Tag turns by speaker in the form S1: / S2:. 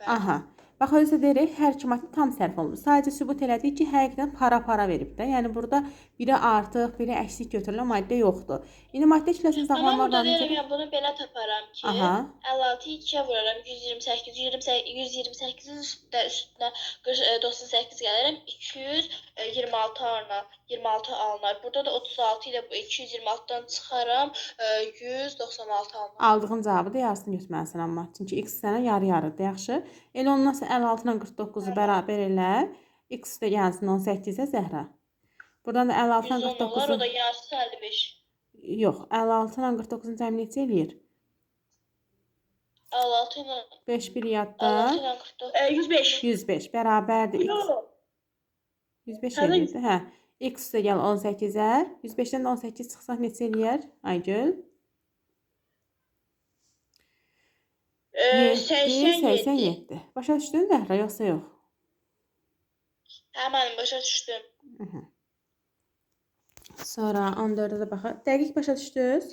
S1: Aha. Bax, özə deyirik, hər iki maddə tam sərf olunur. Sadəcə sübut elədik ki, həqiqətən para verib də. Yəni burada biri artıq, biri əksik götürülən maddə yoxdur. İndi maddə kütləsinin
S2: Amma
S1: zaxlanma
S2: burada
S1: oranı
S2: deyirəm,
S1: necədir?
S2: yəni bunu belə taparam ki,
S1: Aha.
S2: 56-yı 2-yə vuraram, 128, 128-in üstünə 98 gələrəm, 226 26 alınar. Burada da 36 ilə bu 226-dan çıxaram, 196 alınar.
S1: Aldığın cavabı da yarısını götürməlisən amma. Çünki x sənə yarı-yarıdır, yaxşı. Elə ondan sonra 56 ilə 49-u bərabər elə. X də gəlsin 18-ə Zəhra. Buradan da 56 ilə
S2: 110 olar,
S1: 49-u...
S2: o da yarısı 55.
S1: Yox, 56 ilə 49-un cəmi neçə eləyir?
S2: 56 ilə
S1: 5 bir yadda.
S2: 56 ilə 49. 105.
S1: 105 bərabərdir x. 105 eləyirdi, hə. X də gəl 18-ə. 105-dən də 18 çıxsaq neçə eləyər? Aygül? 87. Başa düşdün Zəhra, yoxsa yox?
S2: Həmənim, başa düşdüm.
S1: Sonra 14-ə də baxaq. Dəqiq başa düşdünüz?